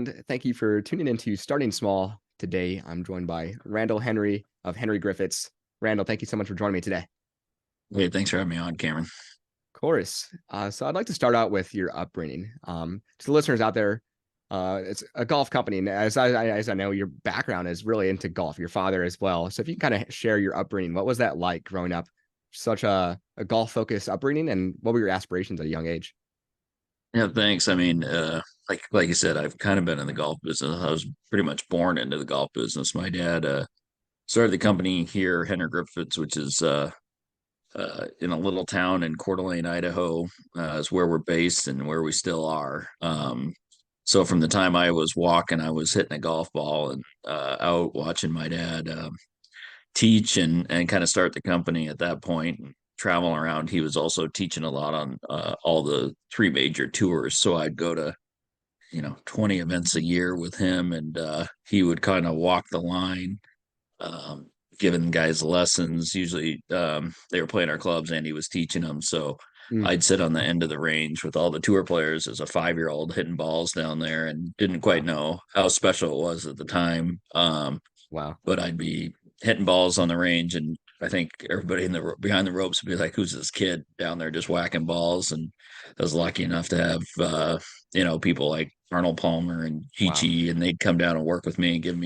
and thank you for tuning into Starting Small. Today, I'm joined by Randall Henry of Henry Griffitts. Randall, thank you so much for joining me today. Hey, thanks for having me on, Cameron. Of course. So I'd like to start out with your upbringing. To the listeners out there, it's a golf company, and as I know, your background is really into golf. Your father as well. So if you can kind of share your upbringing, what was that like growing up? Such a golf focused upbringing, and what were your aspirations at a young age? Yeah, thanks. I mean, like you said, I've kind of been in the golf business. I was pretty much born into the golf business. My dad started the company here, Henry Griffitts, which is in a little town in Coeur d'Alene, Idaho, is where we're based and where we still are. So from the time I was walking, I was hitting a golf ball and out watching my dad teach and kind of start the company at that point and travel around. He was also teaching a lot on all the three major tours. So I'd go to, 20 events a year with him and he would kind of walk the line, um, giving guys lessons. Usually they were playing our clubs and he was teaching them. So Mm, I'd sit on the end of the range with all the tour players as a 5-year-old hitting balls down there and didn't quite wow. know how special it was at the time. Wow. But I'd be hitting balls on the range, and I think everybody in the behind the ropes would be like, "Who's this kid down there just whacking balls?" And I was lucky enough to have people like Arnold Palmer and Wow. Chi, and they'd come down and work with me and give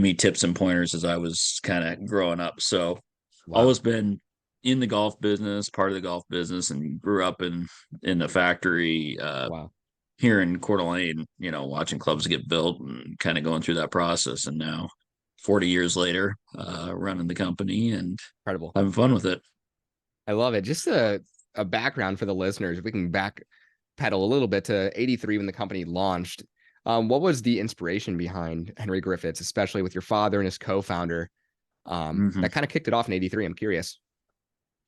me tips and pointers as I was kind of growing up. So Wow. always been in the golf business, part of the golf business, and grew up in the factory Wow. here in Coeur d'Alene, watching clubs get built and kind of going through that process. And now, 40 years later, running the company and Incredible. having fun with it. I love it. Just a background for the listeners. If we can back pedal a little bit to 83 when the company launched. What was the inspiration behind Henry Griffitts, especially with your father and his co-founder? Hmm. That kind of kicked it off in 83. I'm curious.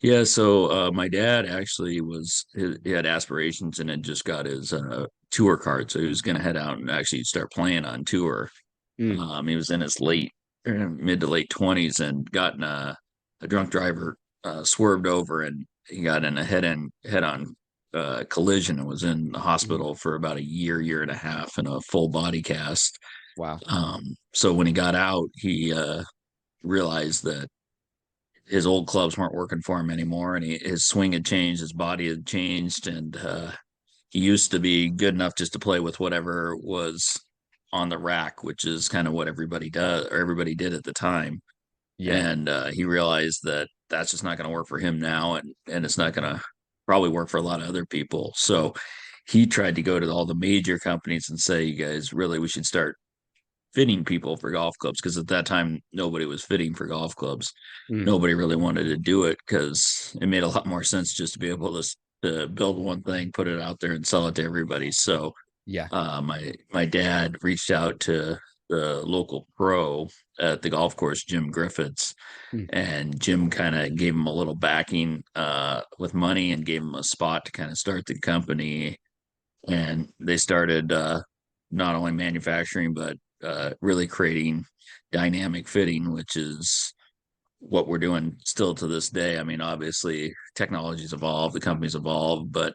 Yeah, so my dad actually he had aspirations and had just got his tour card, so he was going to head out and actually start playing on tour. Mm, He was in his mid to late 20s and got in a drunk driver swerved over and he got in a head on collision and was in the mm, hospital for about a year and a half in a full body cast. wow. So when he got out, he realized that his old clubs weren't working for him anymore, and his swing had changed, his body had changed, and he used to be good enough just to play with whatever was on the rack, which is kind of what everybody does or everybody did at the time. Yeah. And he realized that that's just not going to work for him now, and it's not going to probably work for a lot of other people. So he tried to go to all the major companies and say, "You guys, really, we should start fitting people for golf clubs," because at that time nobody was fitting for golf clubs. Mm, Nobody really wanted to do it because it made a lot more sense just to be able to build one thing, put it out there, and sell it to everybody. So yeah. my dad reached out to the local pro at the golf course, Jim Griffiths, Mm, and Jim kind of gave him a little backing with money and gave him a spot to kind of start the company. And they started not only manufacturing but really creating dynamic fitting, which is what we're doing still to this day. I mean, obviously, technology's evolved, the company's evolved, but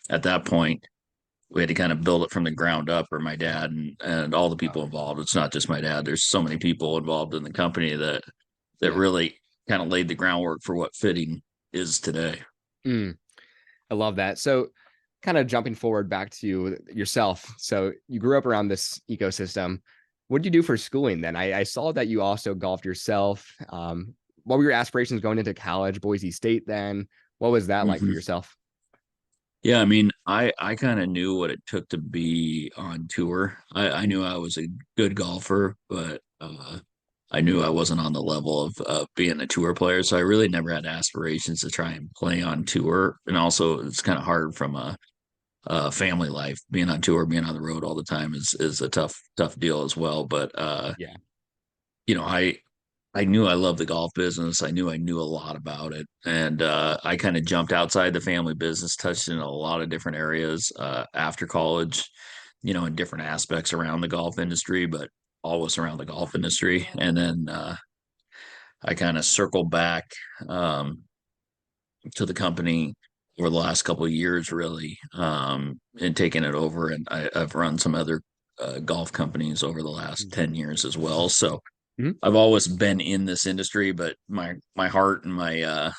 at that point, we had to kind of build it from the ground up, or my dad and all the wow. people involved. It's not just my dad. There's so many people involved in the company that Yeah. really kind of laid the groundwork for what fitting is today. Mm, I love that. So, kind of jumping forward back to yourself. So, you grew up around this ecosystem. What did you do for schooling then? I saw that you also golfed yourself. What were your aspirations going into college, Boise State then? What was that like for Hmm. yourself? Yeah, I mean, I kind of knew what it took to be on tour. I knew I was a good golfer, but I knew I wasn't on the level of being a tour player. So I really never had aspirations to try and play on tour. And also, it's kind of hard from a family life. Being on tour, being on the road all the time is a tough deal as well. But Yeah. you know, I knew I loved the golf business. I knew a lot about it. And I kind of jumped outside the family business, touched in a lot of different areas after college, in different aspects around the golf industry, but always around the golf industry. And then I kind of circled back um, to the company over the last couple of years, really, and taking it over. And I've run some other golf companies over the last Mhm. 10 years as well. So Mhm. I've always been in this industry, but my heart and my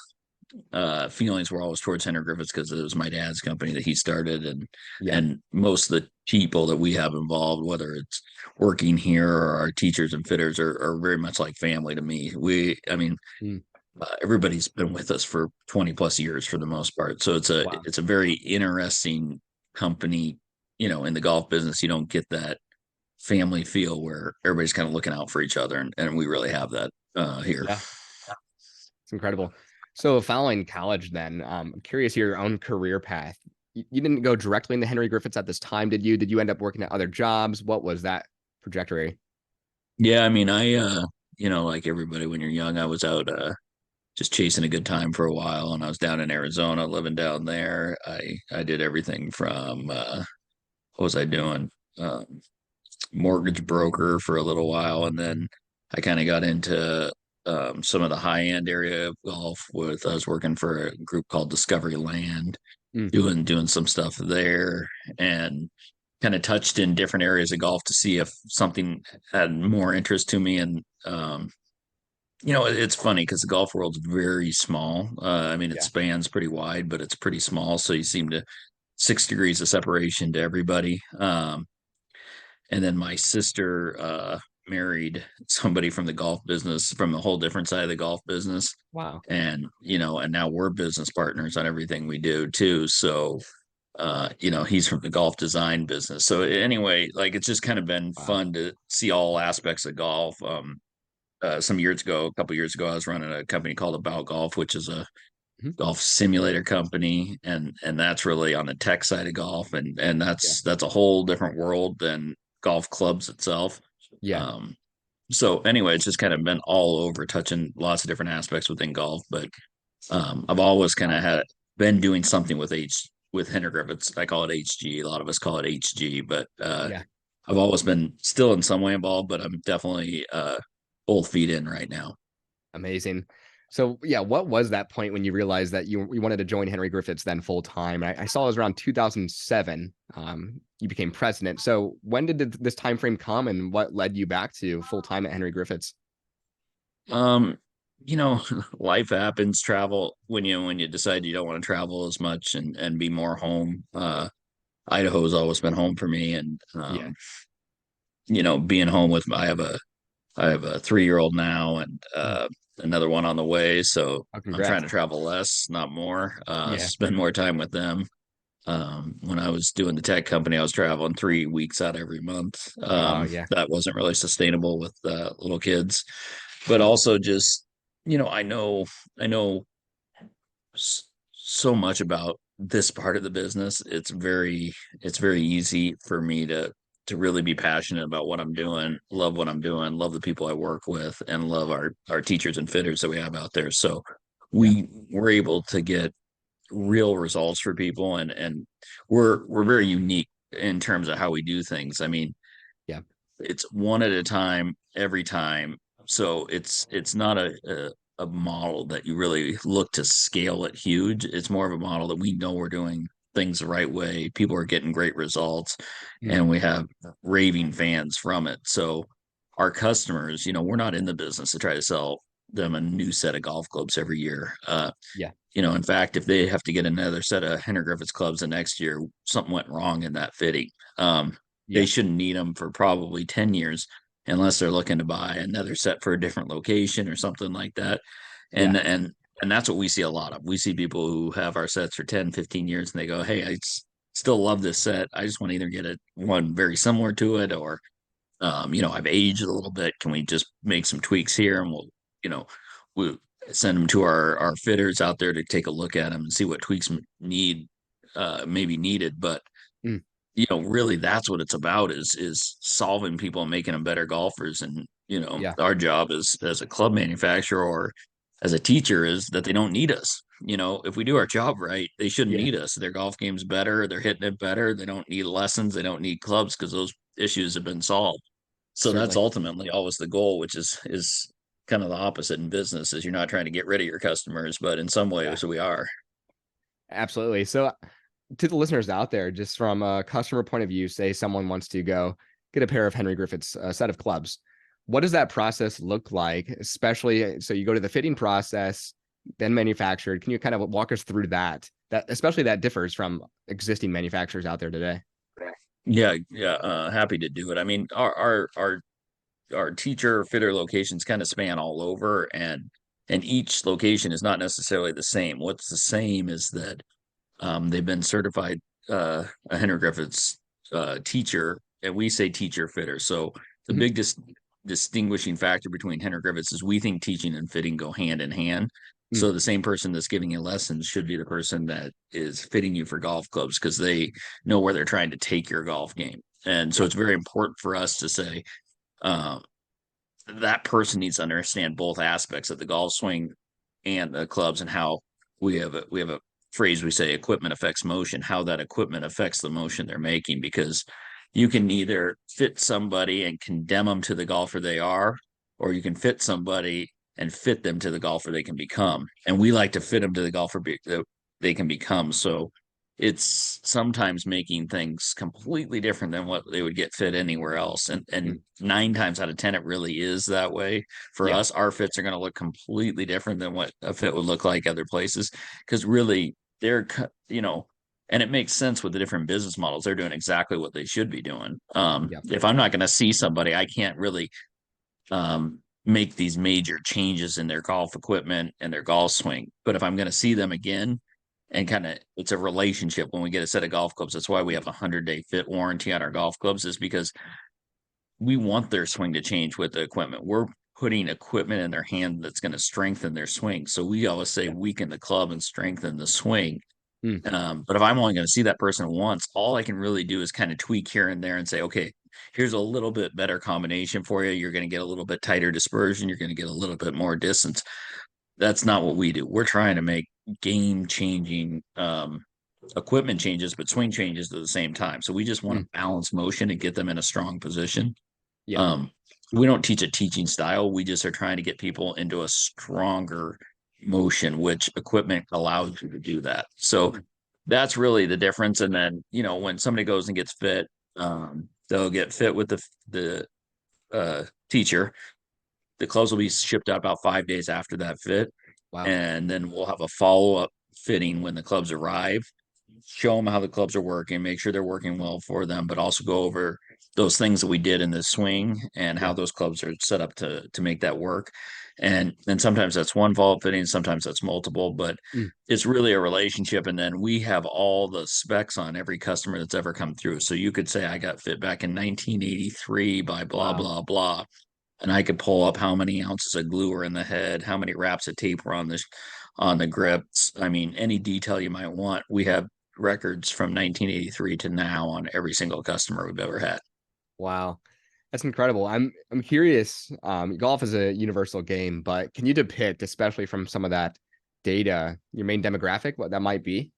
feelings were always towards Henry Griffitts because it was my dad's company that he started, Yeah. and most of the people that we have involved, whether it's working here or our teachers and fitters, are very much like family to me. I mean, Mm. everybody's been with us for 20 plus years for the most part, so Wow. it's a very interesting company. In the golf business, you don't get that family feel where everybody's kind of looking out for each other, and we really have that here. Yeah. It's incredible. So following college then, I'm curious your own career path. You didn't go directly into Henry Griffitts at this time, did you? Did you end up working at other jobs? What was that trajectory? Yeah, I mean, like everybody when you're young, I was out just chasing a good time for a while, and I was down in Arizona, living down there. I did everything from what was I doing? Mortgage broker for a little while, and then I kind of got into some of the high end area of golf. With I was working for a group called Discovery Land, Mm. doing some stuff there, and kind of touched in different areas of golf to see if something had more interest to me. And it's funny because the golf world's very small. I mean, it Yeah. spans pretty wide, but it's pretty small. So you seem to 6 degrees of separation to everybody. And then my sister married somebody from the golf business, from a whole different side of the golf business. Wow. And now we're business partners on everything we do too. So, he's from the golf design business. So anyway, like it's just kind of been Wow. fun to see all aspects of golf. A couple years ago, I was running a company called About Golf, which is a Mhm. golf simulator company, and that's really on the tech side of golf, and Yeah. that's a whole different world than golf clubs itself. Yeah. Um, so anyway, it's just kind of been all over, touching lots of different aspects within golf. But I've always kind of had been doing something with Henry Griffitts. I call it HG. A lot of us call it HG, but Yeah. I've always been still in some way involved. But I'm definitely both feet in right now. Amazing. So yeah, what was that point when you realized that you wanted to join Henry Griffitts then full time? I saw it was around 2007. You became president. So when did this time frame come, and what led you back to full time at Henry Griffitts? Um, Life happens, travel when you decide you don't want to travel as much and be more home. Idaho's always been home for me, and Yeah. being home with I have a 3-year-old now, and Mm. another one on the way. So Oh, I'm trying congrats. to travel less, not more. Yeah. Spend more time with them. When I was doing the tech company, I was traveling 3 weeks out every month. Oh yeah. That wasn't really sustainable with little kids, but also just I know so much about this part of the business. It's very easy for me to really be passionate about what I'm doing, love what I'm doing, love the people I work with, and love our teachers and fitters that we have out there. So Yeah. we were able to get real results for people, and we're very unique in terms of how we do things. I mean, Yeah. it's one at a time every time. So it's not a model that you really look to scale it huge. It's more of a model that we know we're doing things the right way. People are getting great results, Mm. and we have raving fans from it. So our customers, we're not in the business to try to sell them a new set of golf clubs every year. Yeah. In fact, if they have to get another set of Henry Griffitts clubs the next year, something went wrong in that fitting. They Yeah. shouldn't need them for probably 10 years unless they're looking to buy another set for a different location or something like that. And Yeah. and and that's what we see a lot of. We see people who have our sets for 10, 15 years and they go, "Hey, still love this set. I just want to either get one very similar to it, or I've aged a little bit. Can we just make some tweaks here, and you know, we'll send them to our fitters out there to take a look at them and see what tweaks maybe needed." But Mm. really, that's what it's about, is solving people and making them better golfers. And Yeah. our job as a club manufacturer or as a teacher is that they don't need us. If we do our job right, they shouldn't Yeah. need us. Their golf game's better, they're hitting it better, they don't need lessons, they don't need clubs, because those issues have been solved. So that's Certainly. ultimately always the goal, which is kind of the opposite in business. Is you're not trying to get rid of your customers, but in some Yeah. ways we are. Absolutely. So to the listeners out there, just from a customer point of view, say someone wants to go get a pair of Henry Griffitts set of clubs. What does that process look like? Especially, so you go to the fitting process, then manufactured. Can you kind of walk us through that? That especially that differs from existing manufacturers out there today. Yeah. Happy to do it. I mean, our teacher fitter locations kind of span all over, and each location is not necessarily the same. What's the same is that they've been certified a Henry Griffiths teacher, and we say teacher fitter. So the Mhm. big distinguishing factor between Henry Griffiths is we think teaching and fitting go hand in hand. Mm. So the same person that's giving you lessons should be the person that is fitting you for golf clubs, because they know where they're trying to take your golf game. And so Yeah. it's very important for us to say, um, that person needs to understand both aspects of the golf swing and the clubs, and how we have a phrase we say equipment affects motion, how that equipment affects the motion they're making, because you can either fit somebody and condemn them to the golfer they are, or you can fit somebody and fit them to the golfer they can become. And we like to fit them to the golfer that they can become. So it's sometimes making things completely different than what they would get fit anywhere else. And Mm. 9 times out of 10, it really is that way. For Yeah. us, our fits are going to look completely different than what a fit would look like other places, because really they're, and it makes sense with the different business models. They're doing exactly what they should be doing. Yeah. If I'm not going to see somebody, I can't really make these major changes in their golf equipment and their golf swing. But if I'm going to see them again, and kind of, it's a relationship when we get a set of golf clubs. That's why we have a 100-day fit warranty on our golf clubs, is because we want their swing to change with the equipment. We're putting equipment in their hand that's going to strengthen their swing. So we always say weaken the club and strengthen the swing. Mm. But if I'm only going to see that person once, all I can really do is kind of tweak here and there and say, okay, here's a little bit better combination for you. You're going to get a little bit tighter dispersion. You're going to get a little bit more distance. That's not what we do. We're trying to make game changing equipment changes, but swing changes at the same time. So we just want Mm. to balance motion and get them in a strong position. Yeah. Um, we don't teach a teaching style. We just are trying to get people into a stronger motion, which equipment allows you to do that. So that's really the difference. And then, when somebody goes and gets fit, they'll get fit with the teacher. The clothes will be shipped out about 5 days after that fit. Wow. And then we'll have a follow-up fitting when the clubs arrive, show them how the clubs are working, make sure they're working well for them, but also go over those things that we did in the swing and how Yeah. those clubs are set up to make that work. And sometimes that's one follow-up fitting, sometimes that's multiple, but Mm. it's really a relationship. And then we have all the specs on every customer that's ever come through. So you could say I got fit back in 1983 by blah Wow. blah blah, and I could pull up how many ounces of glue were in the head, how many wraps of tape were on the grips. I mean, any detail you might want. We have records from 1983 to now on every single customer we've ever had. Wow. That's incredible. I'm curious. Golf is a universal game, but can you depict, especially from some of that data, your main demographic, what that might be?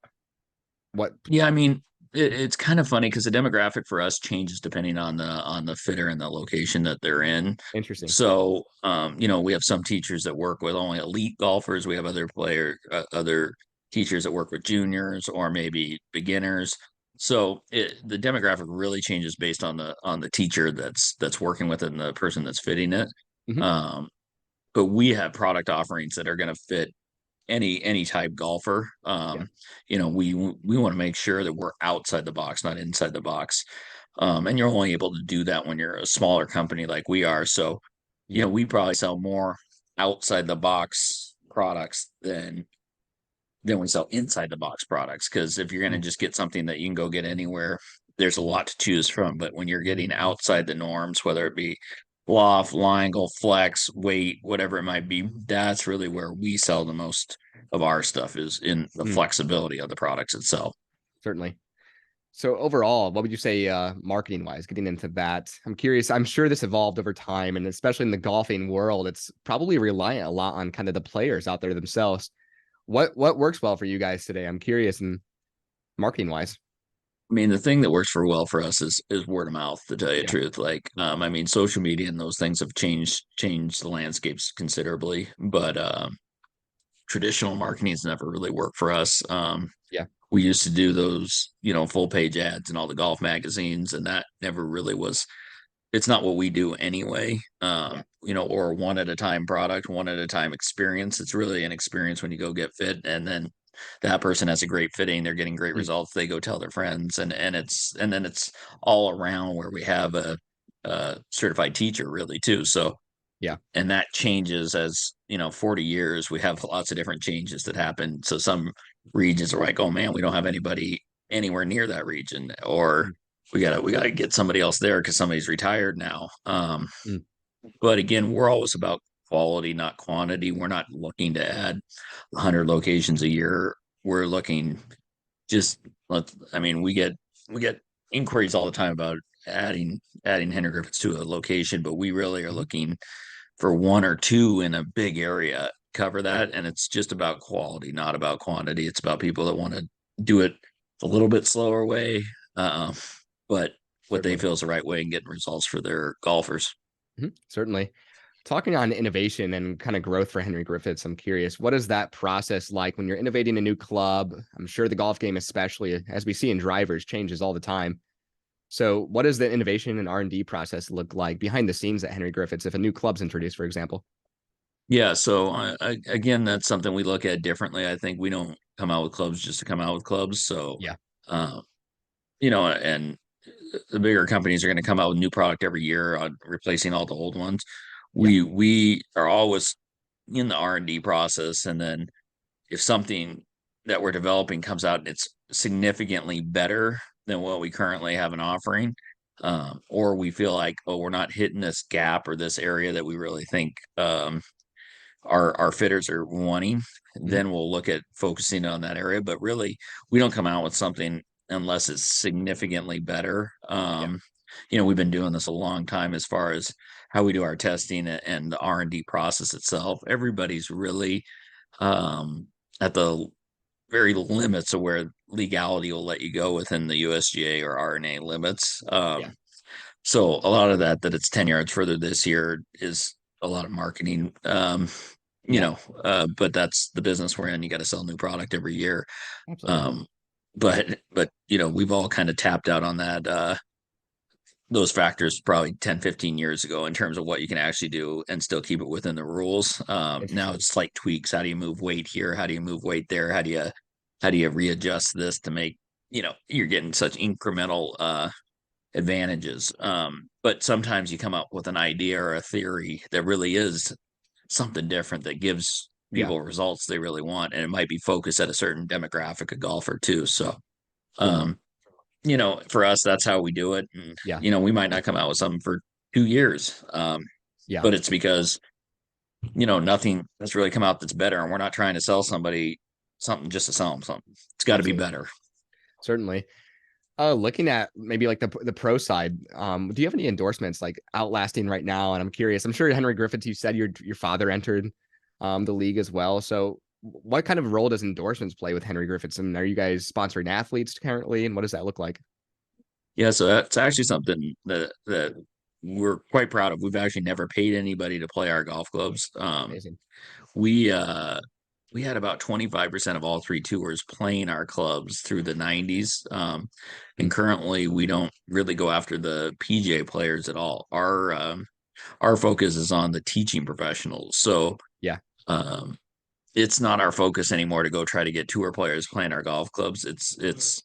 What Yeah, I mean, it's kind of funny because the demographic for us changes depending on the fitter and the location that they're in. interesting. So, we have some teachers that work with only elite golfers. We have other teachers that work with juniors or maybe beginners. So the demographic really changes based on the teacher that's working with it and the person that's fitting it. Hmm. Um, but we have product offerings that are going to fit any type golfer. Yeah. We want to make sure that we're outside the box, not inside the box. And you're only able to do that when you're a smaller company like we are. So, Yeah. we probably sell more outside the box products than we sell inside the box products. Because if you're going to Mm. just get something that you can go get anywhere, there's a lot to choose from. But when you're getting outside the norms, whether it be loft, Langle, flex, weight, whatever it might be, that's really where we sell the most of our stuff, is in the Mm. flexibility of the products itself. Certainly. So overall, what would you say, marketing wise, getting into that? I'm curious. I'm sure this evolved over time, and especially in the golfing world, it's probably reliant a lot on kind of the players out there themselves. What works well for you guys today? I'm curious, and marketing wise. I mean, the thing that works for us is word of mouth, to tell you the Yeah. truth. Like, I mean, social media and those things have changed the landscapes considerably, but traditional marketing has never really worked for us. Yeah. We used to do those, full page ads in all the golf magazines, and that never really was it's not what we do anyway. Yeah. Or one at a time product, one at a time experience. It's really an experience when you go get fit, and then that person has a great fitting, they're getting great Mm, results, they go tell their friends, and then it's all around where we have a certified teacher really too. So yeah. and that changes as 40 years, we have lots of different changes that happen. So some regions are like, oh man, we don't have anybody anywhere near that region, or Mm, we gotta get somebody else there because somebody's retired now. mm, But again, we're always about quality, not quantity. We're not looking to add 100 locations a year. We're looking just I mean, we get inquiries all the time about adding Henry Griffitts to a location, but we really are mhm. looking for one or two in a big area, cover Yeah. that. And it's just about quality, not about quantity. It's about people that want to do it a little bit slower way, uh, but what they Certainly. feel is the right way and getting results for their golfers. Certainly. Talking on innovation and kind of growth for Henry Griffiths, I'm curious, what is that process like when you're innovating a new club? I'm sure the golf game, especially as we see in drivers, changes all the time. So, what does the innovation and R&D process look like behind the scenes at Henry Griffiths if a new club's introduced, for example? Yeah. So again, that's something we look at differently. I think we don't come out with clubs just to come out with clubs. So, Yeah. uh, and the bigger companies are going to come out with new product every year on replacing all the old ones. Yeah. We are always in the R&D process, and then if something that we're developing comes out and it's significantly better than what we currently have an offering, or we feel like, oh, we're not hitting this gap or this area that we really think our fitters are wanting, Mhm. then we'll look at focusing on that area. But really, we don't come out with something unless it's significantly better. Yeah. We've been doing this a long time as far as how we do our testing and the R&D process itself. Everybody's really at the very limits of where legality will let you go within the USGA or RNA limits. Yeah. So a lot of that it's 10 yards further this year is a lot of marketing. Yeah. But that's the business we're in. You got to sell new product every year. Absolutely. Um, but we've all kind of tapped out on that those factors probably 10, 15 years ago in terms of what you can actually do and still keep it within the rules. Now Interesting. it's like tweaks. How do you move weight here? How do you move weight there? How do you readjust this to make, you're getting such incremental advantages. But sometimes you come up with an idea or a theory that really is something different that gives Yeah. people results they really want. And it might be focused at a certain demographic of golfer too. So, Certainly. um, for us, that's how we do it. And, Yeah. we might not come out with something for 2 years. Yeah. But it's because, nothing has really come out that's better. And we're not trying to sell somebody something just to sell them something. It's got to be Absolutely. better. Certainly. Looking at maybe like the pro side, do you have any endorsements like outlasting right now? And I'm curious. I'm sure Henry Griffiths, you said your father entered the league as well. So what kind of role does endorsements play with Henry Griffiths? And are you guys sponsoring athletes currently? And what does that look like? Yeah. So that's actually something that we're quite proud of. We've actually never paid anybody to play our golf clubs. Amazing. We uh we had about 25% of all three tours playing our clubs through the 90s. Hmm. And currently we don't really go after the PJ players at all. Our focus is on the teaching professionals. So Yeah. um it's not our focus anymore to go try to get tour players playing our golf clubs. It's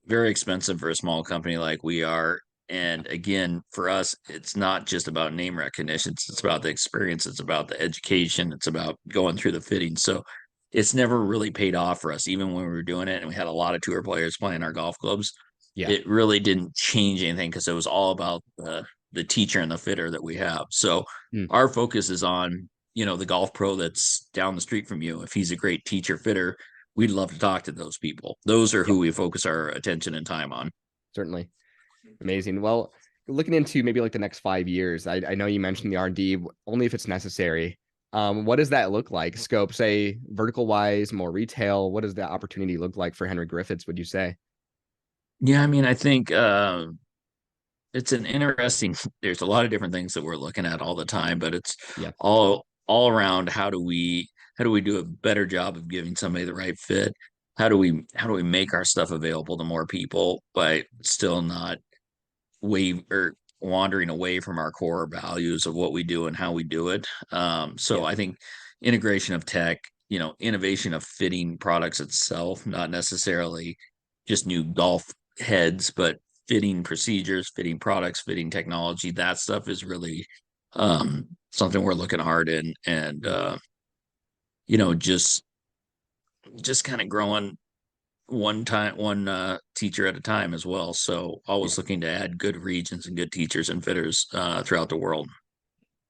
very expensive for a small company like we are. Yeah. And again, for us, it's not just about name recognition. It's about the experience. It's about the education. It's about going through the fitting. So it's never really paid off for us, even when we were doing it and we had a lot of tour players playing our golf clubs. Yeah. It really didn't change anything because it was all about the teacher and the fitter that we have. So Hmm. our focus is on, the golf pro that's down the street from you. If he's a great teacher fitter, we'd love to talk to those people. Those are Yeah. who we focus our attention and time on. Certainly. Amazing. Well, looking into maybe like the next 5 years, I know you mentioned the R&D only if it's necessary. What does that look like? Scope, say vertical wise, more retail. What does that opportunity look like for Henry Griffiths, would you say? Yeah, I mean, I think it's an interesting. There's a lot of different things that we're looking at all the time, but it's Yeah. all around how do we do a better job of giving somebody the right fit? How do we make our stuff available to more people, but still not waive or wandering away from our core values of what we do and how we do it. So Yeah. I think integration of tech, innovation of fitting products itself, not necessarily just new golf heads, but fitting procedures, fitting products, fitting technology. That stuff is really something we're looking hard in, and Mm. you know, just just kind of growing one teacher at a time as well. So Yeah, always looking to add good regions and good teachers and fitters throughout the world.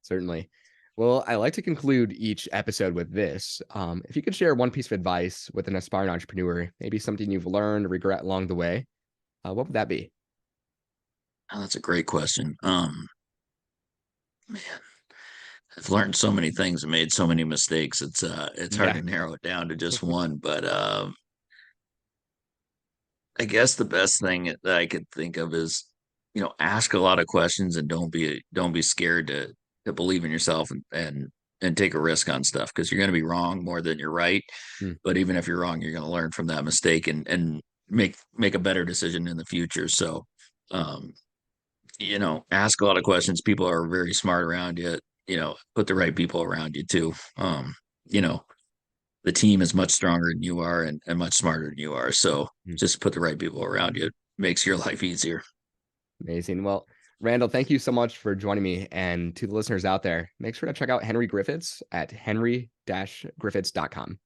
certainly. Well, I like to conclude each episode with this. If you could share one piece of advice with an aspiring entrepreneur, maybe something you've learned or regret along the way, what would that be? Oh, that's a great question. Man, I've learned so many things and made so many mistakes. It's hard Yeah. to narrow it down to just one, but I guess the best thing that I could think of is, ask a lot of questions and don't be scared to believe in yourself and take a risk on stuff, because you're going to be wrong more than you're right. Mm. But even if you're wrong, you're going to learn from that mistake and make a better decision in the future. So, um, ask a lot of questions. People are very smart around you. Put the right people around you too. You know, the team is much stronger than you are and much smarter than you are. So Mm. just put the right people around you. It makes your life easier. Amazing. Well, Randall, thank you so much for joining me. And to the listeners out there, make sure to check out Henry Griffitts at henry-griffitts.com.